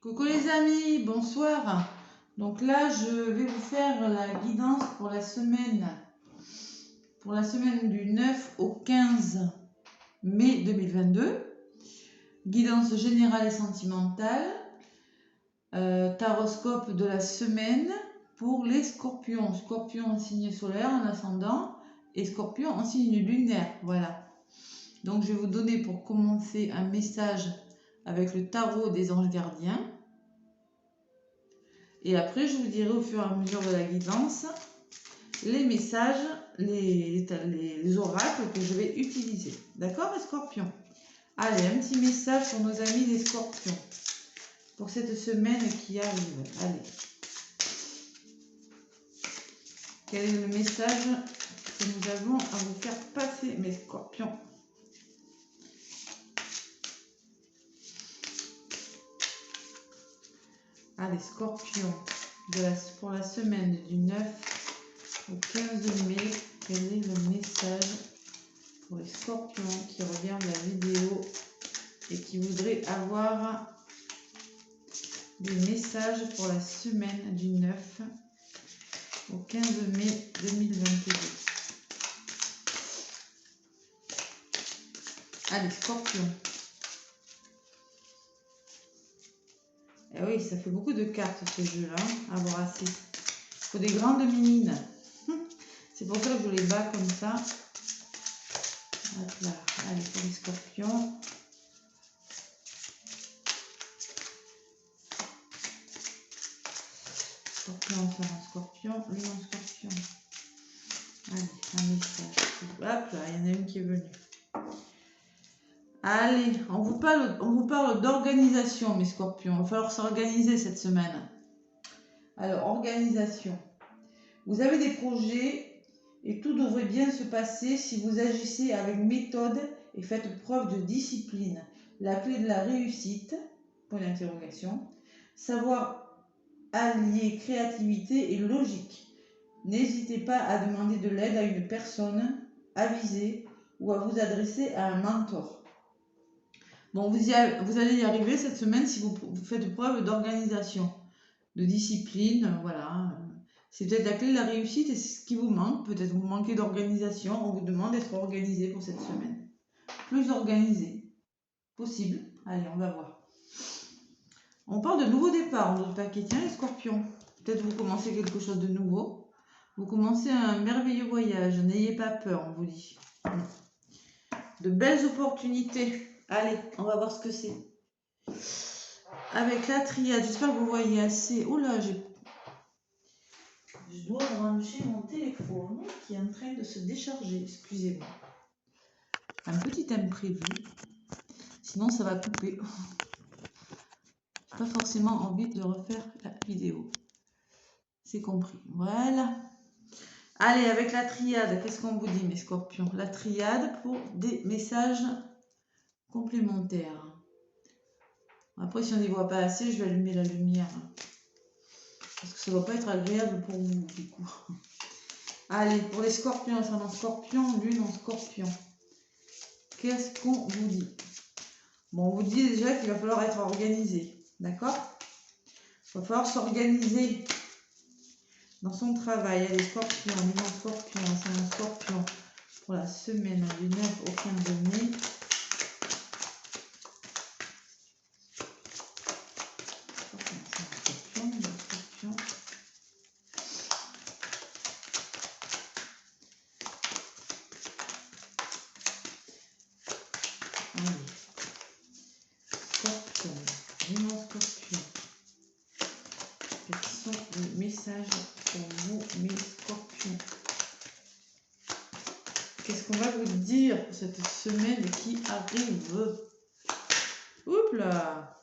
Coucou les amis, bonsoir. Donc là, je vais vous faire la guidance pour la semaine du 9 au 15 mai 2022. Guidance générale et sentimentale. Taroscope de la semaine pour les scorpions. Scorpion en signe solaire, en ascendant, et scorpion en signe lunaire. Voilà. Donc je vais vous donner pour commencer un message avec le tarot des anges gardiens. Et après, je vous dirai au fur et à mesure de la guidance les messages, les oracles que je vais utiliser. D'accord, les scorpions? Allez, un petit message pour nos amis les scorpions. Pour cette semaine qui arrive. Allez. Quel est le message que nous avons à vous faire passer, mes scorpions? Allez, scorpions, pour la semaine du 9 au 15 mai, quel est le message pour les scorpions qui regardent la vidéo et qui voudraient avoir des messages pour la semaine du 9 au 15 mai 2022. Allez, scorpions. Eh oui, ça fait beaucoup de cartes ce jeu-là, à brasser. Il faut des grandes mines. C'est pour ça que je les bats comme ça. Hop là. Allez, pour les scorpions. Scorpion, ça un scorpion. Lion, scorpion. Allez, un message. Hop là, il y en a une qui est venue. Allez, on vous parle d'organisation, mes scorpions. Il va falloir s'organiser cette semaine. Alors, organisation. Vous avez des projets et tout devrait bien se passer si vous agissez avec méthode et faites preuve de discipline. La clé de la réussite, point d'interrogation. Savoir allier créativité et logique. N'hésitez pas à demander de l'aide à une personne avisée ou à vous adresser à un mentor. Bon, vous allez y arriver cette semaine si vous faites preuve d'organisation, de discipline, voilà. C'est peut-être la clé de la réussite et c'est ce qui vous manque. Peut-être vous manquez d'organisation, on vous demande d'être organisé pour cette semaine. Plus organisé, possible. Allez, on va voir. On parle de nouveau départ, on ne doute pas qu'il tient les scorpions. Peut-être vous commencez quelque chose de nouveau. Vous commencez un merveilleux voyage, n'ayez pas peur, on vous dit. De belles opportunités. Allez, on va voir ce que c'est. Avec la triade, j'espère que vous voyez assez. Oh là, je dois brancher mon téléphone qui est en train de se décharger. Excusez-moi. Un petit imprévu. Sinon, ça va couper. Pas forcément envie de refaire la vidéo. C'est compris. Voilà. Allez, avec la triade, qu'est-ce qu'on vous dit, mes scorpions? La triade pour des messages complémentaires. Après, si on n'y voit pas assez, je vais allumer la lumière. Parce que ça ne va pas être agréable pour vous, du coup. Allez, pour les scorpions, ça en scorpion, lune en scorpion. Qu'est-ce qu'on vous dit? Bon, on vous dit déjà qu'il va falloir être organisé. D'accord? Il va falloir s'organiser dans son travail. Allez, scorpion, lune en scorpion, ça en scorpion. Pour la semaine du 9 au 15 mai. Message pour vous, mes scorpions. Qu'est-ce qu'on va vous dire pour cette semaine qui arrive? Oups là!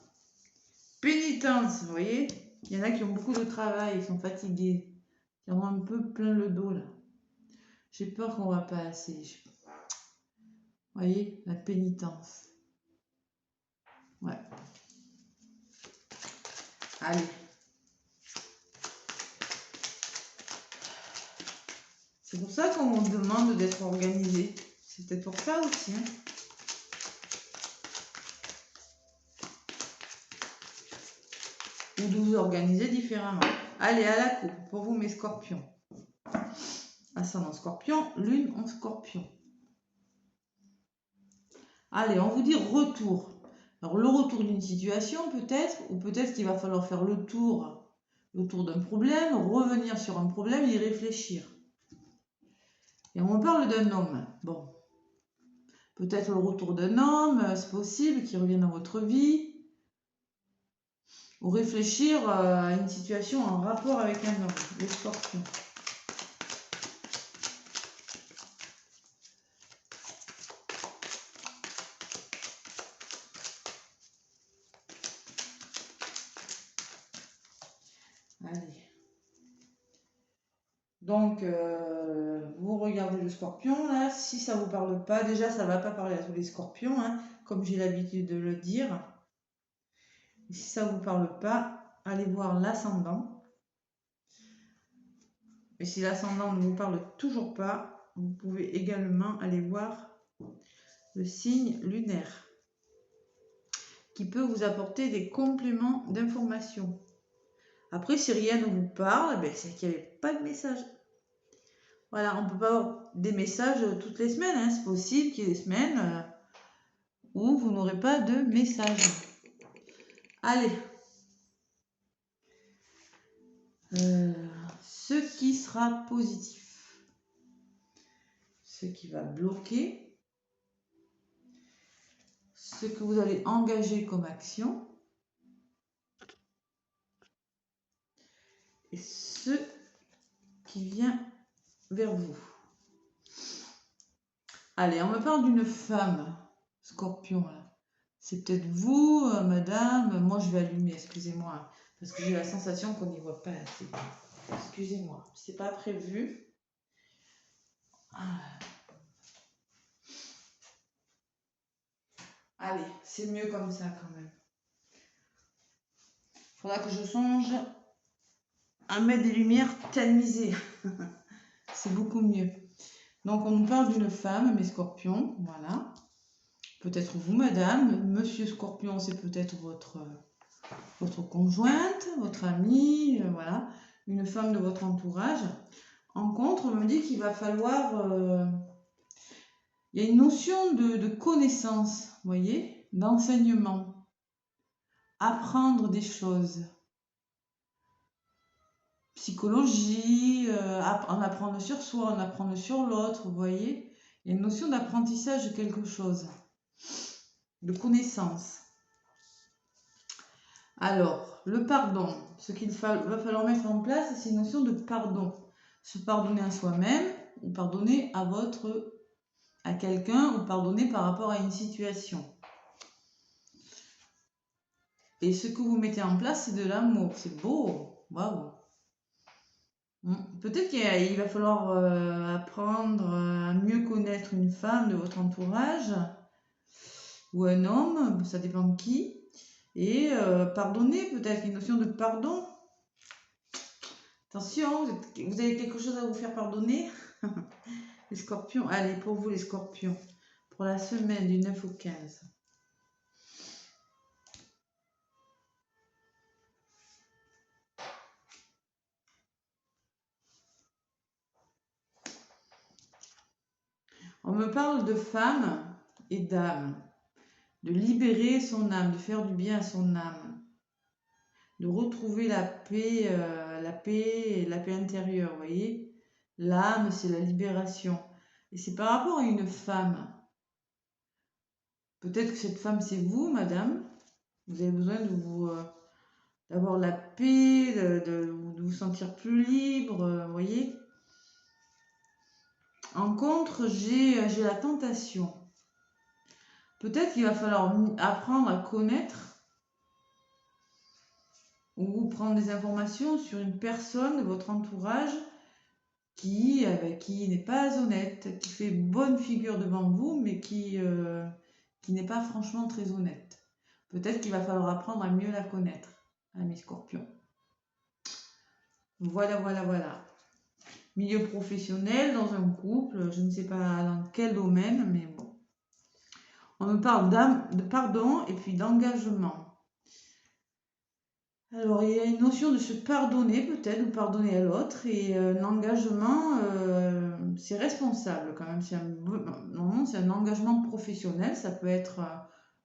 Pénitence, vous voyez? Il y en a qui ont beaucoup de travail, ils sont fatigués. Ils ont un peu plein le dos là. J'ai peur qu'on ne va pas assez. Vous voyez? La pénitence. Ouais. Allez. C'est pour ça qu'on vous demande d'être organisé. C'est peut-être pour ça aussi. Hein. ou de vous organiser différemment. Allez, à la coupe pour vous mes scorpions. Ascendant scorpion, lune en scorpion. Allez, on vous dit retour. Alors le retour d'une situation peut-être, ou peut-être qu'il va falloir faire le tour d'un problème, revenir sur un problème, y réfléchir. Et on parle d'un homme. Bon, peut-être le retour d'un homme, c'est possible, qui revienne dans votre vie. Ou réfléchir à une situation en rapport avec un homme, les scorpions. Allez. Donc, vous regardez le scorpion, là. Si ça ne vous parle pas, déjà, ça ne va pas parler à tous les scorpions, hein, comme j'ai l'habitude de le dire. Et si ça ne vous parle pas, allez voir l'ascendant. Et si l'ascendant ne vous parle toujours pas, vous pouvez également aller voir le signe lunaire, qui peut vous apporter des compléments d'information. Après, si rien ne vous parle, ben, c'est qu'il n'y avait pas de message. Voilà, on ne peut pas avoir des messages toutes les semaines. Hein. C'est possible qu'il y ait des semaines où vous n'aurez pas de message. Allez. Ce qui sera positif. Ce qui va bloquer. Ce que vous allez engager comme action. Et ce qui vient vers vous. Allez, on me parle d'une femme, scorpion, là. C'est peut-être vous, madame. Moi, je vais allumer, excusez-moi. Parce que j'ai la sensation qu'on n'y voit pas assez. Excusez-moi, c'est pas prévu. Allez, c'est mieux comme ça quand même. Faudra que je songe à mettre des lumières tamisées. C'est beaucoup mieux. Donc, on nous parle d'une femme, mes scorpions, voilà. Peut-être vous, madame. Monsieur scorpion, c'est peut-être votre conjointe, votre amie, voilà. Une femme de votre entourage. En contre, on me dit qu'il va falloir... il y a une notion de connaissance, vous voyez, d'enseignement. Apprendre des choses. Psychologie, en apprendre sur soi, en apprendre sur l'autre, vous voyez. Il y a une notion d'apprentissage de quelque chose, de connaissance. Alors, le pardon, ce qu'il va falloir mettre en place, c'est une notion de pardon. Se pardonner à soi-même ou pardonner à quelqu'un ou pardonner par rapport à une situation. Et ce que vous mettez en place, c'est de l'amour. C'est beau. Waouh. Peut-être qu'il va falloir apprendre à mieux connaître une femme de votre entourage ou un homme, ça dépend de qui. Et pardonner, peut-être une notion de pardon. Attention, vous avez quelque chose à vous faire pardonner. Les scorpions, allez, pour vous les scorpions, pour la semaine du 9 au 15. On me parle de femme et d'âme, de libérer son âme, de faire du bien à son âme, de retrouver la paix intérieure, vous voyez. L'âme, c'est la libération. Et c'est par rapport à une femme. Peut-être que cette femme, c'est vous, madame. Vous avez besoin d'avoir la paix, de vous sentir plus libre, vous voyez. En contre, j'ai la tentation. Peut-être qu'il va falloir apprendre à connaître ou prendre des informations sur une personne de votre entourage qui n'est pas honnête, qui fait bonne figure devant vous, mais qui n'est pas franchement très honnête. Peut-être qu'il va falloir apprendre à mieux la connaître, hein, mes scorpions. Voilà, voilà, voilà. Milieu professionnel, dans un couple, je ne sais pas dans quel domaine, mais bon. On me parle de pardon et puis d'engagement. Alors, il y a une notion de se pardonner peut-être, ou pardonner à l'autre, et un engagement, c'est responsable quand même. Normalement, c'est un engagement professionnel, ça peut être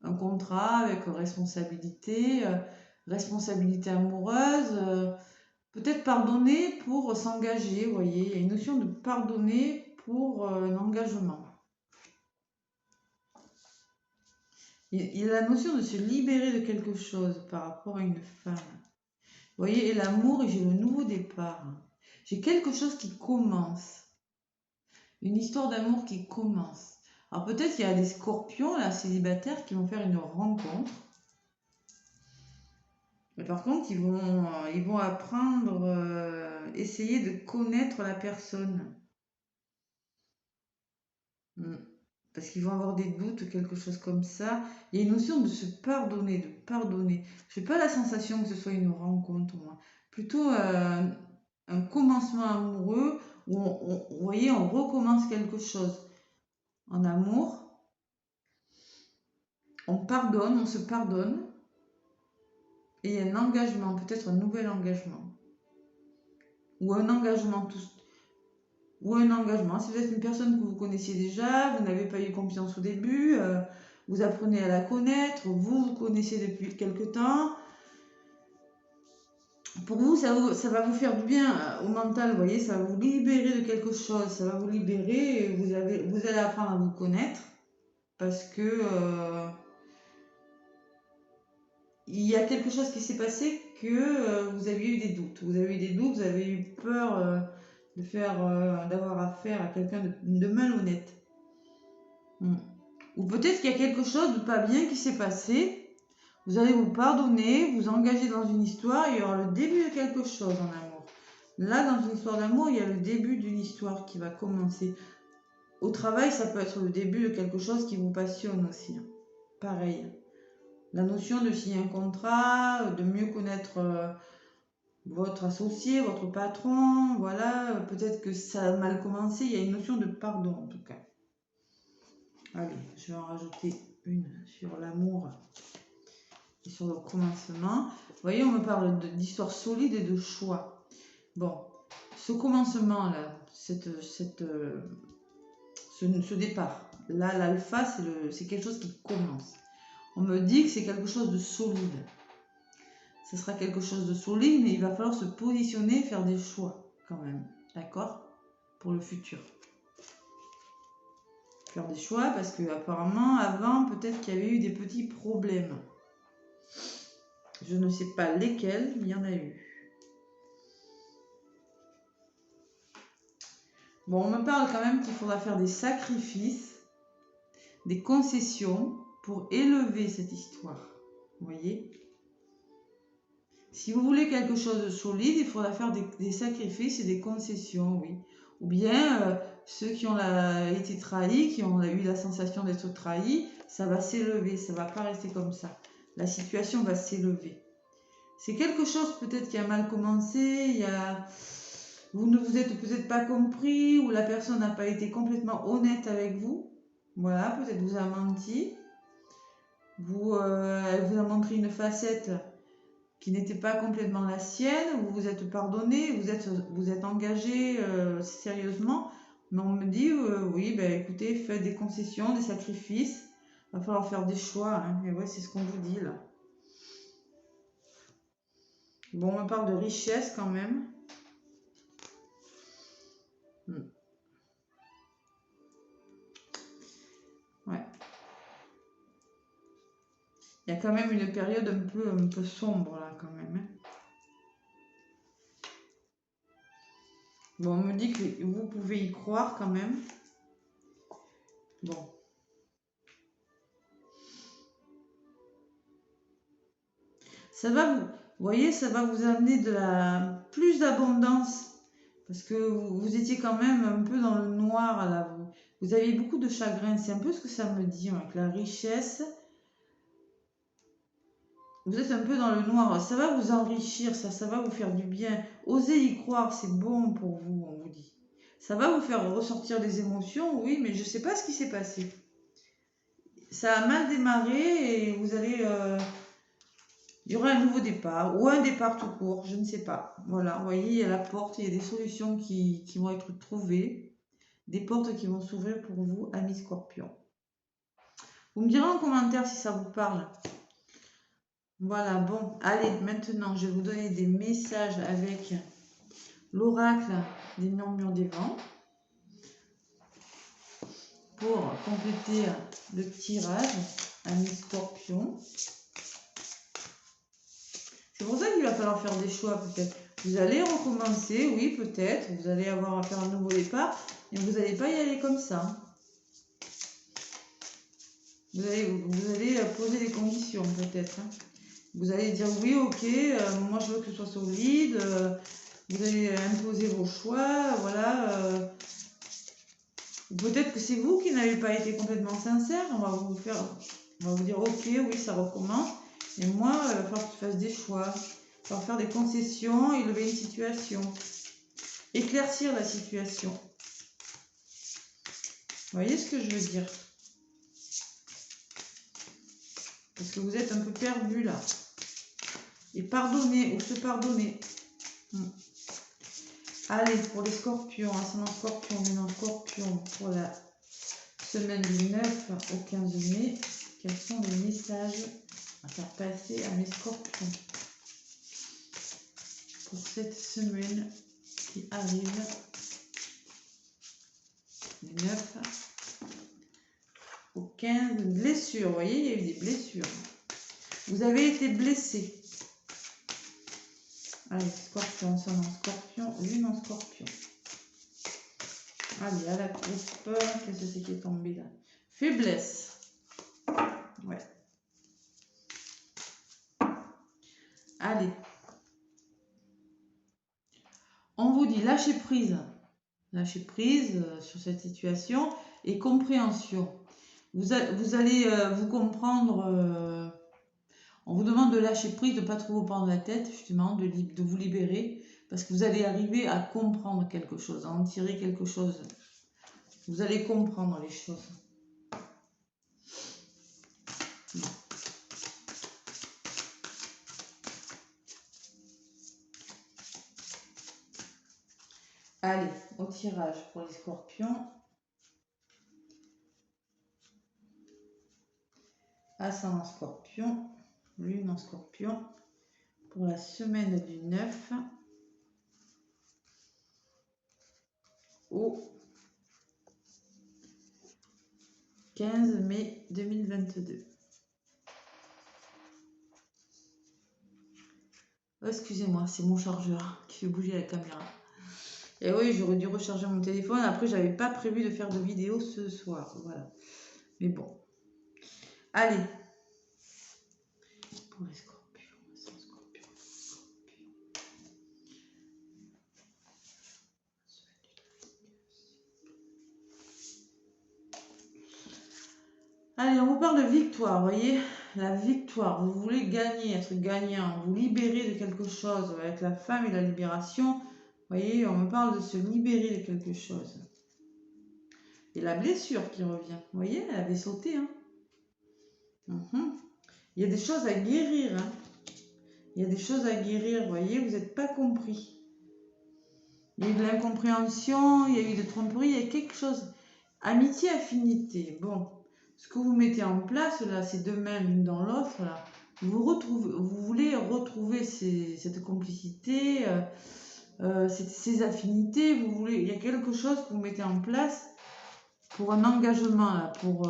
un contrat avec responsabilité amoureuse, peut-être pardonner pour s'engager, vous voyez, il y a une notion de pardonner pour un engagement. Il y a la notion de se libérer de quelque chose par rapport à une femme. Vous voyez, et l'amour, et j'ai le nouveau départ. J'ai quelque chose qui commence. Une histoire d'amour qui commence. Alors peut-être qu'il y a des scorpions, là, célibataires, qui vont faire une rencontre. Mais par contre, ils vont apprendre, essayer de connaître la personne. Parce qu'ils vont avoir des doutes, quelque chose comme ça. Il y a une notion de se pardonner, de pardonner. Je n'ai pas la sensation que ce soit une rencontre, moi. Plutôt un commencement amoureux où, vous voyez, on recommence quelque chose. En amour, on pardonne, on se pardonne. Et il y a un engagement, peut-être un nouvel engagement. Ou un engagement ou un engagement. Si vous êtes une personne que vous connaissiez déjà, vous n'avez pas eu confiance au début, vous apprenez à la connaître, vous vous connaissez depuis quelque temps. Pour vous, ça va vous faire du bien au mental, vous voyez, ça va vous libérer de quelque chose, ça va vous libérer et vous allez apprendre à vous connaître parce que il y a quelque chose qui s'est passé que vous aviez eu des doutes. Vous avez eu des doutes, vous avez eu peur d'avoir affaire à quelqu'un de malhonnête. Ou peut-être qu'il y a quelque chose de pas bien qui s'est passé. Vous allez vous pardonner, vous engager dans une histoire, il y aura le début de quelque chose en amour. Là, dans une histoire d'amour, il y a le début d'une histoire qui va commencer. Au travail, ça peut être le début de quelque chose qui vous passionne aussi. Pareil. La notion de signer un contrat, de mieux connaître votre associé, votre patron, voilà, peut-être que ça a mal commencé, il y a une notion de pardon en tout cas. Allez, je vais en rajouter une sur l'amour et sur le commencement. Vous voyez, on me parle d'histoire solide et de choix. Bon, ce commencement-là, ce départ, là, l'alpha, c'est quelque chose qui commence. On me dit que c'est quelque chose de solide. Ce sera quelque chose de solide, mais il va falloir se positionner, faire des choix quand même, d'accord? Pour le futur. Faire des choix parce que apparemment, avant, peut-être qu'il y avait eu des petits problèmes. Je ne sais pas lesquels, mais il y en a eu. Bon, on me parle quand même qu'il faudra faire des sacrifices, des concessions pour élever cette histoire. Vous voyez? Si vous voulez quelque chose de solide, il faudra faire des sacrifices et des concessions, oui. Ou bien, ceux qui ont été trahis, qui ont eu la sensation d'être trahis, ça va s'élever, ça ne va pas rester comme ça. La situation va s'élever. C'est quelque chose peut-être qui a mal commencé, vous ne vous êtes peut-être pas compris, ou la personne n'a pas été complètement honnête avec vous. Voilà, peut-être vous a menti. Elle vous a montré une facette qui n'était pas complètement la sienne, vous vous êtes pardonné, vous êtes engagé sérieusement, mais on me dit, oui, ben écoutez, faites des concessions, des sacrifices, il va falloir faire des choix, hein. Et ouais, c'est ce qu'on vous dit là. Bon, on me parle de richesse quand même. Ouais. Il y a quand même une période un peu sombre là quand même. Hein. Bon, on me dit que vous pouvez y croire quand même. Bon. Ça va vous voyez, ça va vous amener plus d'abondance. Parce que vous étiez quand même un peu dans le noir là. Vous aviez beaucoup de chagrin. C'est un peu ce que ça me dit avec la richesse. Vous êtes un peu dans le noir. Ça va vous enrichir, ça va vous faire du bien. Osez y croire, c'est bon pour vous, on vous dit. Ça va vous faire ressortir des émotions, oui, mais je ne sais pas ce qui s'est passé. Ça a mal démarré et vous allez... Il y aura un nouveau départ ou un départ tout court, je ne sais pas. Voilà, vous voyez, il y a la porte, il y a des solutions qui vont être trouvées, des portes qui vont s'ouvrir pour vous, amis Scorpion. Vous me direz en commentaire si ça vous parle. Voilà, bon, allez, maintenant, je vais vous donner des messages avec l'oracle des murmures des vents pour compléter le tirage, amis Scorpion. C'est pour ça qu'il va falloir faire des choix peut-être. Vous allez recommencer, oui peut-être, vous allez avoir à faire un nouveau départ, mais vous n'allez pas y aller comme ça. Vous allez poser des conditions peut-être. Hein. Vous allez dire oui, ok, moi je veux que ce soit solide, vous allez imposer vos choix, voilà. Peut-être que c'est vous qui n'avez pas été complètement sincère, on va vous dire ok, oui ça recommence, et moi il va falloir que tu fasses des choix. Pour faire des concessions, élever une situation, éclaircir la situation. Vous voyez ce que je veux dire? Parce que vous êtes un peu perdu là. Et pardonner ou se pardonner. Allez, pour les scorpions, ascendant scorpion, lunan scorpion, pour la semaine du 9 au 15 mai, quels sont les messages à faire passer à mes scorpions pour cette semaine qui arrive du 9 au 15, blessures, vous voyez, il y a eu des blessures. Vous avez été blessé. Allez, scorpion, ascendant scorpion, lune en scorpion. Allez, à la coupe, qu'est-ce que c'est qui est tombé là? Faiblesse. Ouais. Allez. On vous dit lâcher prise. Lâcher prise sur cette situation et compréhension. Vous allez vous comprendre. On vous demande de lâcher prise, de ne pas trop vous prendre la tête, justement, de vous libérer. Parce que vous allez arriver à comprendre quelque chose, à en tirer quelque chose. Vous allez comprendre les choses. Allez, au tirage pour les scorpions. Ascendant scorpion, lune en scorpion. Pour la semaine du 9 au 15 mai 2022. Oh, excusez-moi, c'est mon chargeur qui fait bouger la caméra. Et oui, j'aurais dû recharger mon téléphone. Après, j'avais pas prévu de faire de vidéo ce soir. Voilà. Mais bon. Allez. Pour les scorpions. Allez, on vous parle de victoire, vous voyez, la victoire, vous voulez gagner, être gagnant, vous libérer de quelque chose, avec la femme et la libération, vous voyez, on me parle de se libérer de quelque chose. Et la blessure qui revient, vous voyez, elle avait sauté, hein. Il y a des choses à guérir, hein. Il y a des choses à guérir, vous voyez, vous n'êtes pas compris. Il y a eu de l'incompréhension, il y a eu des tromperies, il y a quelque chose. Amitié, affinité, bon. Ce que vous mettez en place, là, ces deux mains l'une dans l'autre, là, vous voulez retrouver cette complicité, ces affinités, il y a quelque chose que vous mettez en place pour un engagement, là, pour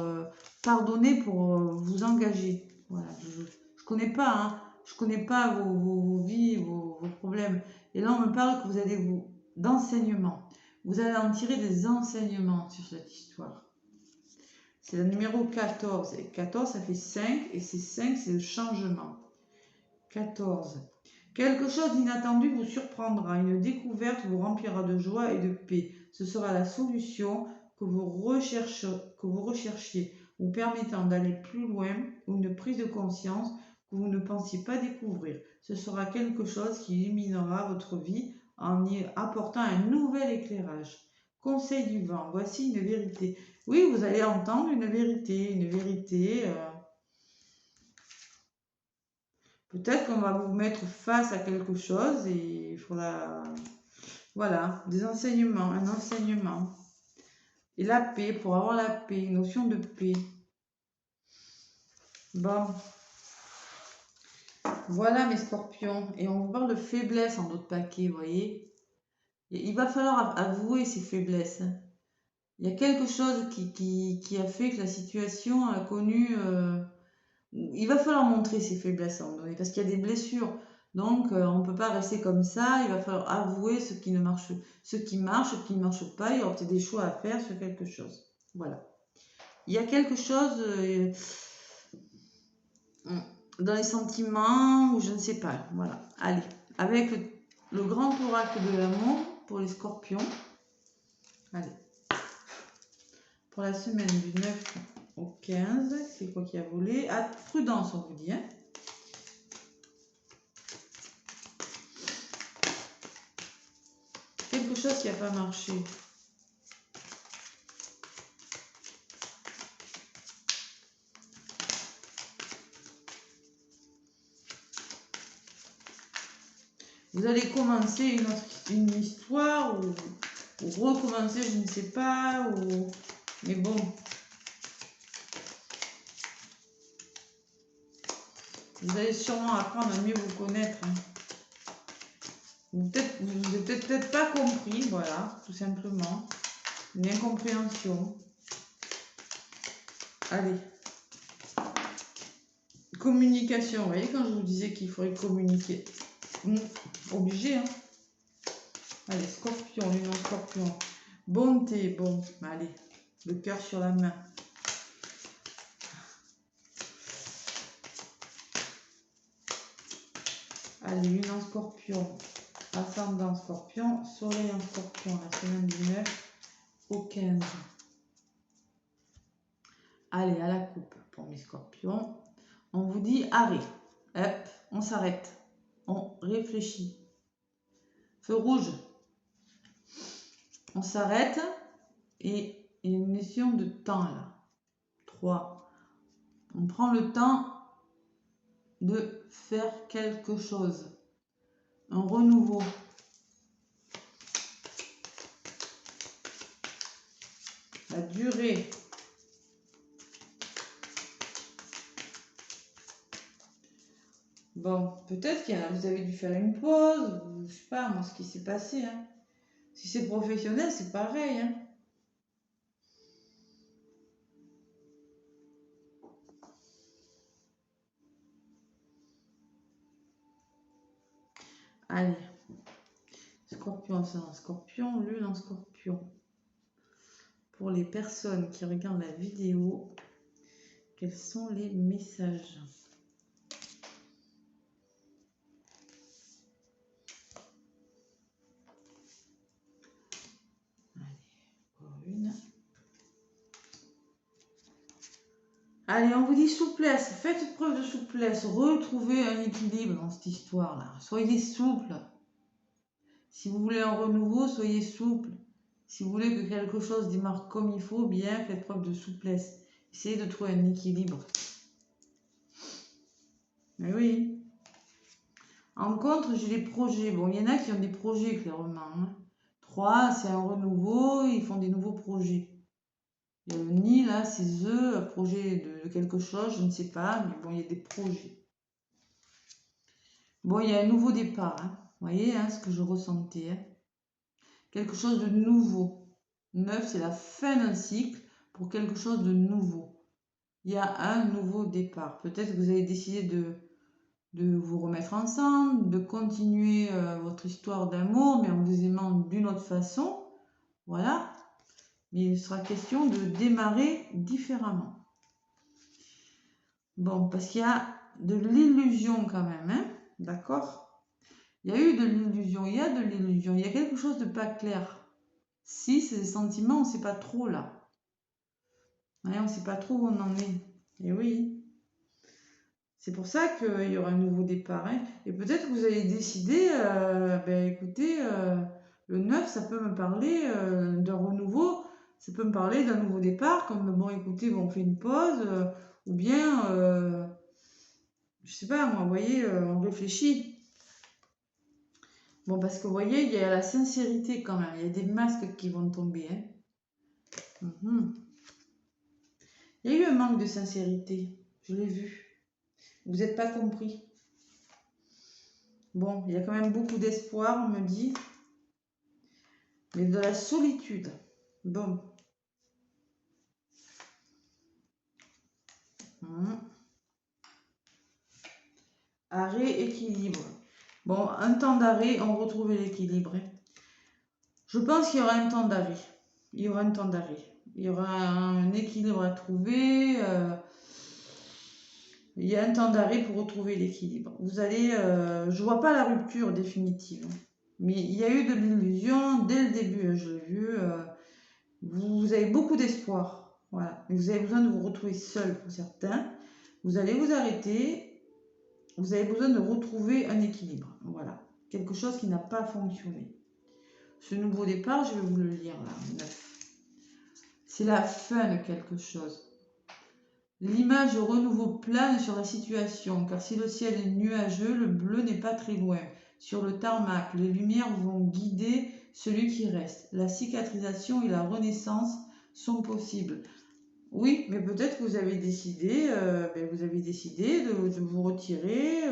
pardonner, pour vous engager. Voilà, je connais pas, hein, je connais pas vos vies, vos problèmes. Et là, on me parle que vous allez d'enseignement. Vous allez en tirer des enseignements sur cette histoire. C'est le numéro 14. Et 14, ça fait 5. Et c'est 5, c'est le changement. 14. Quelque chose d'inattendu vous surprendra. Une découverte vous remplira de joie et de paix. Ce sera la solution que vous recherchiez, vous permettant d'aller plus loin, ou une prise de conscience que vous ne pensiez pas découvrir. Ce sera quelque chose qui illuminera votre vie en y apportant un nouvel éclairage. Conseil du vent, voici une vérité. Oui, vous allez entendre une vérité, Peut-être qu'on va vous mettre face à quelque chose et il faudra... Voilà, des enseignements, un enseignement. Et la paix, pour avoir la paix, une notion de paix. Bon, voilà mes scorpions. Et on vous parle de faiblesse en d'autres paquets, vous voyez. Il va falloir avouer ces faiblesses. Il y a quelque chose qui a fait que la situation a connu... il va falloir montrer ses faiblesses à un moment donné, parce qu'il y a des blessures. Donc, on ne peut pas rester comme ça. Il va falloir avouer ce qui marche, ce qui ne marche pas. Il y aura peut-être des choix à faire sur quelque chose. Voilà. Il y a quelque chose dans les sentiments, ou je ne sais pas. Voilà. Allez, avec le grand oracle de l'amour pour les scorpions. Allez. Pour la semaine du 9 au 15, c'est quoi qui a volé? Ah, prudence, on vous dit. Hein. Quelque chose qui n'a pas marché. Vous allez commencer une histoire ou recommencer, je ne sais pas. Mais bon. Vous allez sûrement apprendre à mieux vous connaître. Hein. Vous n'avez peut-être pas compris, voilà, tout simplement. Une incompréhension. Allez. Communication, vous voyez quand je vous disais qu'il faudrait communiquer. Obligé, hein. Allez, scorpion, lune en scorpion. Bonté, bon, allez, le cœur sur la main. Allez, lune en scorpion, ascendant scorpion, soleil en scorpion, la semaine du 9 au 15. Allez, à la coupe pour mes scorpions. On vous dit arrêt. Hop, on s'arrête. On réfléchit. Feu rouge. On s'arrête et il y a une notion de temps là. 3. On prend le temps de faire quelque chose. Un renouveau. La durée. Bon, peut-être qu'il y a, vous avez dû faire une pause, ou je sais pas moi ce qui s'est passé. Hein. Si c'est professionnel, c'est pareil. Hein. Allez. Scorpion, c'est un scorpion, lune en scorpion. Pour les personnes qui regardent la vidéo, quels sont les messages? Allez, on vous dit souplesse, faites preuve de souplesse, retrouvez un équilibre dans cette histoire-là. Soyez souple. Si vous voulez un renouveau, soyez souple. Si vous voulez que quelque chose démarre comme il faut, bien, faites preuve de souplesse. Essayez de trouver un équilibre. Mais oui. En contre, j'ai des projets. Bon, il y en a qui ont des projets, clairement. Hein. 3, c'est un renouveau, ils font des nouveaux projets. Il y a le nid, là, c'est eux, projet de quelque chose, je ne sais pas, mais bon, il y a des projets. Bon, il y a un nouveau départ, hein. Vous voyez hein, ce que je ressentais. Hein. Quelque chose de nouveau. 9, c'est la fin d'un cycle pour quelque chose de nouveau. Il y a un nouveau départ. Peut-être que vous avez décidé de vous remettre ensemble, de continuer votre histoire d'amour, mais en vous aimant d'une autre façon. Voilà. Mais il sera question de démarrer différemment. Bon, parce qu'il y a de l'illusion quand même, hein, d'accord? Il y a eu de l'illusion, il y a de l'illusion, il y a quelque chose de pas clair. Si, c'est des sentiments, on ne sait pas trop là. Ouais, on ne sait pas trop où on en est. Et oui. C'est pour ça qu'il y aura un nouveau départ. Hein. Et peut-être que vous allez décider, écoutez, le 9, ça peut me parler d'un renouveau, ça peut me parler d'un nouveau départ, comme, bon, écoutez, bon, on fait une pause, ou bien, Je sais pas, moi, vous voyez, on réfléchit. Bon, parce que vous voyez, il y a la sincérité quand même. Il y a des masques qui vont tomber. Hein. Il y a eu un manque de sincérité. Je l'ai vu. Vous n'êtes pas compris. Bon, il y a quand même beaucoup d'espoir, on me dit. Mais de la solitude. Bon. Arrêt, équilibre. Bon, un temps d'arrêt, on retrouve l'équilibre. Je pense qu'il y aura un temps d'arrêt. Il y aura un temps d'arrêt. Il y aura un équilibre à trouver. Il y a un temps d'arrêt pour retrouver l'équilibre. Vous allez... je vois pas la rupture définitive. Mais il y a eu de l'illusion dès le début, je l'ai vu. Vous avez beaucoup d'espoir. Voilà. Mais vous avez besoin de vous retrouver seul pour certains. Vous allez vous arrêter. Vous avez besoin de retrouver un équilibre. Voilà. Quelque chose qui n'a pas fonctionné. Ce nouveau départ, je vais vous le lire là. 9. C'est la fin de quelque chose. L'image de renouveau plane sur la situation, car si le ciel est nuageux, le bleu n'est pas très loin. Sur le tarmac, les lumières vont guider celui qui reste. La cicatrisation et la renaissance sont possibles. Oui, mais peut-être que vous avez décidé, de vous retirer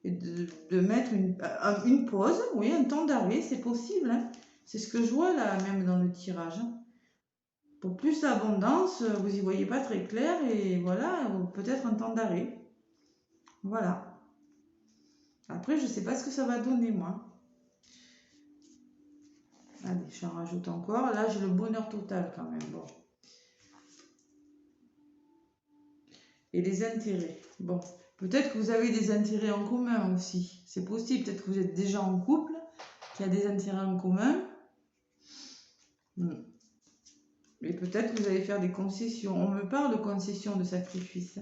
et de mettre une pause, oui, un temps d'arrêt, c'est possible. Hein. C'est ce que je vois là, même dans le tirage. Pour plus d'abondance, vous n'y voyez pas très clair et voilà, peut-être un temps d'arrêt. Voilà. Après, je ne sais pas ce que ça va donner, moi. Allez, j'en rajoute encore. Là, j'ai le bonheur total quand même. Bon. Et les intérêts. Bon, peut-être que vous avez des intérêts en commun aussi. C'est possible. Peut-être que vous êtes déjà en couple, qu'il y a des intérêts en commun. Mais peut-être que vous allez faire des concessions. On me parle de concessions, de sacrifices.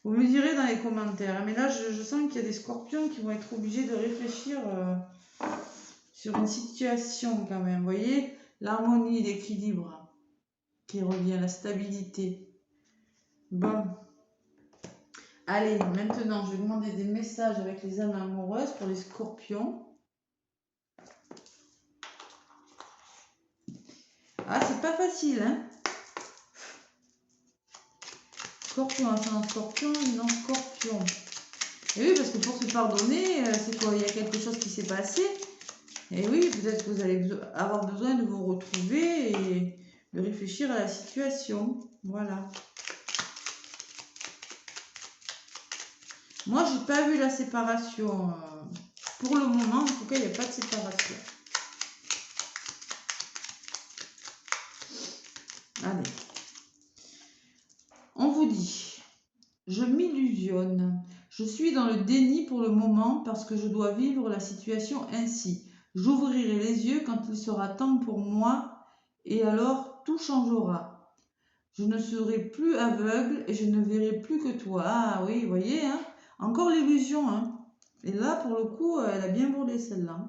Vous me direz dans les commentaires. Mais là, je sens qu'il y a des scorpions qui vont être obligés de réfléchir sur une situation quand même. Vous voyez, l'harmonie, l'équilibre qui revient, la stabilité. Bon. Allez, maintenant, je vais demander des messages avec les âmes amoureuses pour les scorpions. Ah, c'est pas facile, hein? Scorpion, un scorpion, non scorpion. Et oui, parce que pour se pardonner, c'est quoi? Il y a quelque chose qui s'est passé. Et oui, peut-être que vous allez avoir besoin de vous retrouver et de réfléchir à la situation. Voilà. Moi, j'ai pas vu la séparation. Pour le moment, en tout cas, il n'y a pas de séparation. Allez. On vous dit, je m'illusionne. Je suis dans le déni pour le moment parce que je dois vivre la situation ainsi. J'ouvrirai les yeux quand il sera temps pour moi et alors tout changera. Je ne serai plus aveugle et je ne verrai plus que toi. Ah oui, vous voyez, hein? Encore l'illusion. Hein? Et là, pour le coup, elle a bien volé celle-là.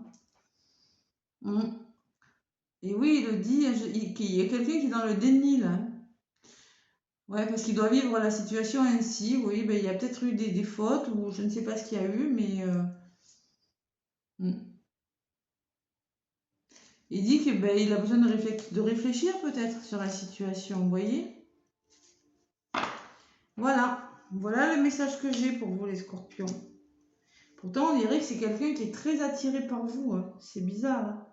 Et oui, il le dit, il y a quelqu'un qui est dans le déni là. Ouais, parce qu'il doit vivre la situation ainsi. Oui, ben, il y a peut-être eu des fautes ou je ne sais pas ce qu'il y a eu, mais il dit que ben, il a besoin de réfléchir peut-être sur la situation. Vous voyez? Voilà. Voilà le message que j'ai pour vous les scorpions. Pourtant, on dirait que c'est quelqu'un qui est très attiré par vous. Hein. C'est bizarre.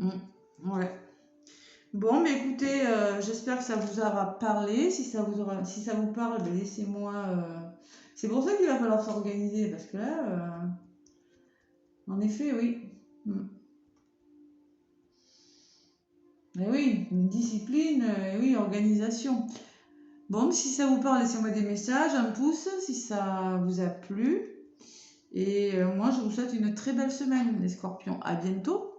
Hein. Ouais. Bon, mais écoutez, j'espère que ça vous aura parlé. Si ça vous parle, ben, laissez-moi. C'est pour ça qu'il va falloir s'organiser, parce que là, en effet, oui. Mais oui, une discipline, oui, organisation. Bon, si ça vous parle, laissez-moi des messages, un pouce, si ça vous a plu. Et moi, je vous souhaite une très belle semaine, les scorpions. À bientôt.